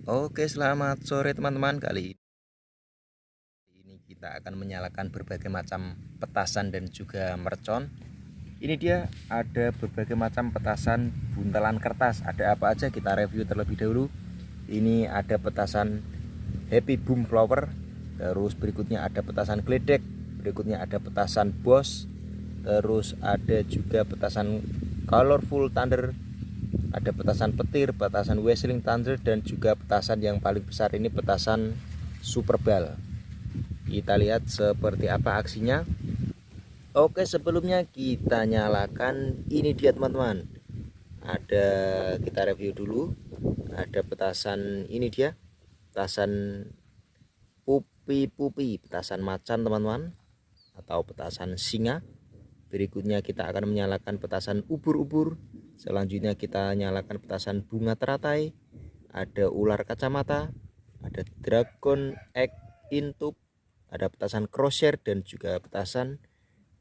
Oke, selamat sore teman-teman. Kali ini kita akan menyalakan berbagai macam petasan dan juga mercon. Ini dia ada berbagai macam petasan buntelan kertas. Ada apa aja kita review terlebih dahulu. Ini ada petasan Happy Boom Flower. Terus berikutnya ada petasan Gledek. Berikutnya ada petasan Boss. Terus ada juga petasan Colorful Thunder. Ada petasan petir, petasan Whistling Thunder, dan juga petasan yang paling besar ini petasan Super Ball. Kita lihat seperti apa aksinya. Oke, sebelumnya kita nyalakan. Ini dia teman-teman. Kita review dulu. Ada petasan, ini dia petasan pupi-pupi, petasan macan teman-teman, atau petasan singa. Berikutnya kita akan menyalakan petasan ubur-ubur. Selanjutnya kita nyalakan petasan bunga teratai. Ada ular kacamata, ada dragon egg intub, ada petasan crosshair, dan juga petasan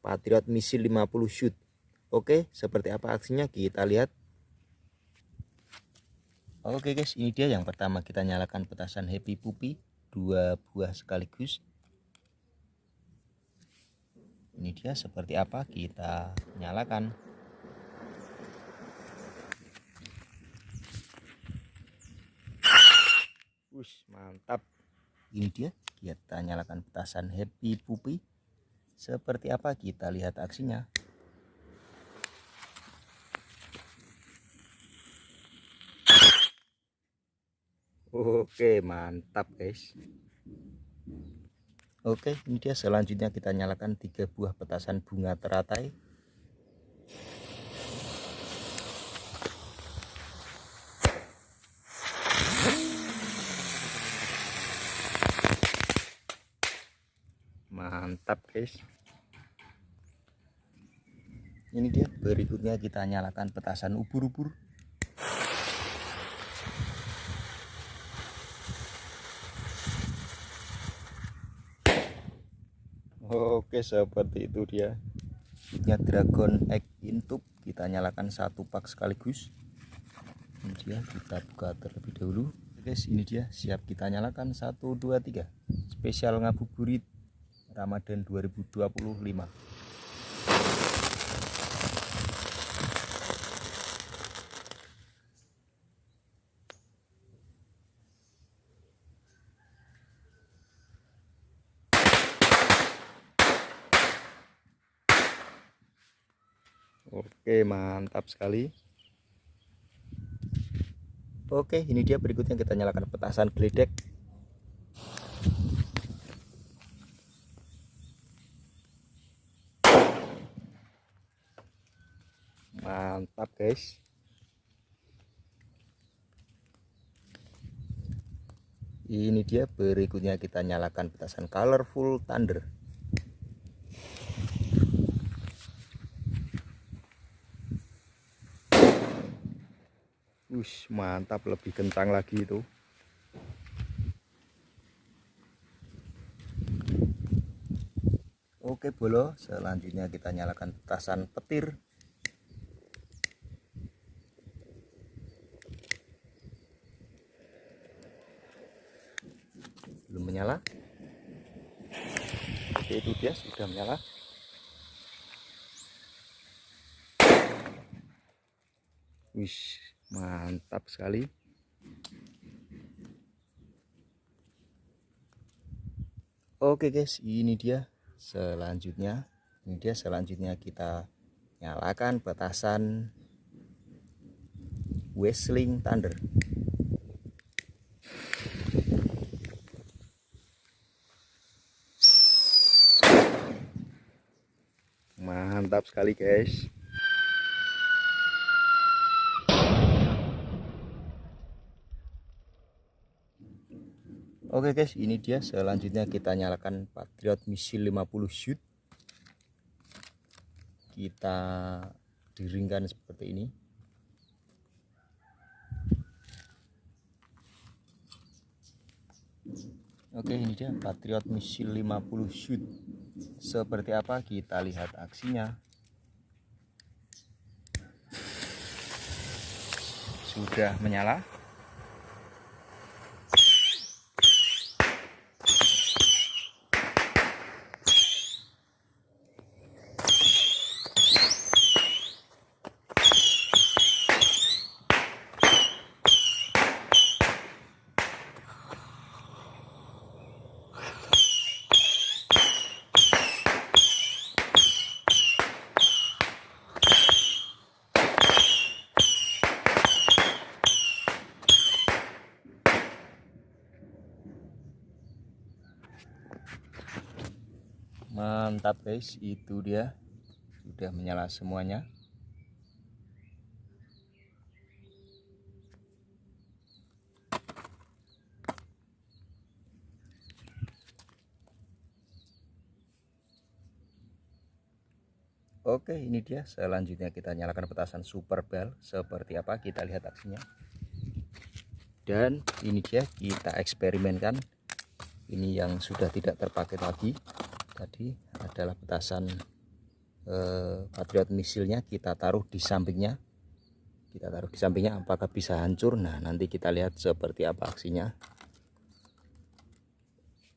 Patriot Missile 50 shoot. Oke, seperti apa aksinya kita lihat. Oke guys, ini dia yang pertama kita nyalakan petasan Happy Puppy, 2 buah sekaligus. Ini dia seperti apa, kita nyalakan. Mantap. Ini dia, kita nyalakan petasan Happy Puppy. Seperti apa, kita lihat aksinya. Oke, mantap guys. Oke, ini dia selanjutnya kita nyalakan 3 buah petasan bunga teratai. Mantap guys. Ini dia, berikutnya kita nyalakan petasan ubur-ubur. Oke, seperti itu dia. Ini dragon egg intub, kita nyalakan 1 pak sekaligus. Ini dia, kita buka terlebih dahulu. Oke guys, ini dia, siap kita nyalakan. 1 2 3. Spesial ngabuburit Ramadan 2025. Oke, mantap sekali. Oke, ini dia, berikutnya kita nyalakan petasan Gledek. Mantap guys. Ini dia, berikutnya kita nyalakan petasan Colorful Thunder. Mantap, lebih kencang lagi itu. Oke bolo, selanjutnya kita nyalakan petasan petir. Belum menyala. Oke, itu dia, sudah menyala. Mantap sekali. Oke guys, ini dia selanjutnya. Kita nyalakan petasan Whistling Thunder. Mantap sekali guys. Oke guys, ini dia selanjutnya kita nyalakan Patriot Missile 50 shoot. Kita diringkan seperti ini. Oke, ini dia Patriot Missile 50 shoot. Seperti apa, kita lihat aksinya. Sudah menyala. Mantap guys, itu dia sudah menyala semuanya. Oke, ini dia. Selanjutnya kita nyalakan petasan Super Bell. Seperti apa? Kita lihat aksinya. Dan ini dia, kita eksperimenkan. Ini yang sudah tidak terpakai lagi. Tadi adalah petasan Patriot misilnya. Kita taruh di sampingnya. Apakah bisa hancur? Nah, nanti kita lihat seperti apa aksinya.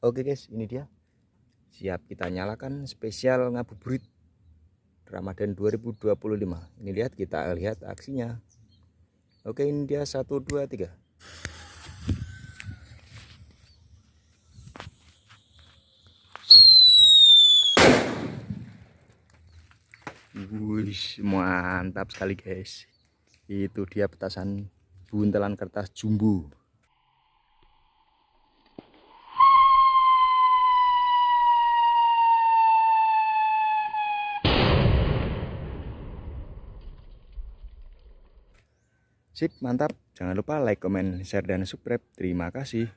Oke guys, ini dia. Siap kita nyalakan spesial ngabuburit Ramadan 2025. Ini lihat, kita lihat aksinya. Oke, ini dia 1 2 3. Wih, mantap sekali guys. Itu dia petasan buntelan kertas jumbo. Sip, mantap. Jangan lupa like, comment, share, dan subscribe. Terima kasih.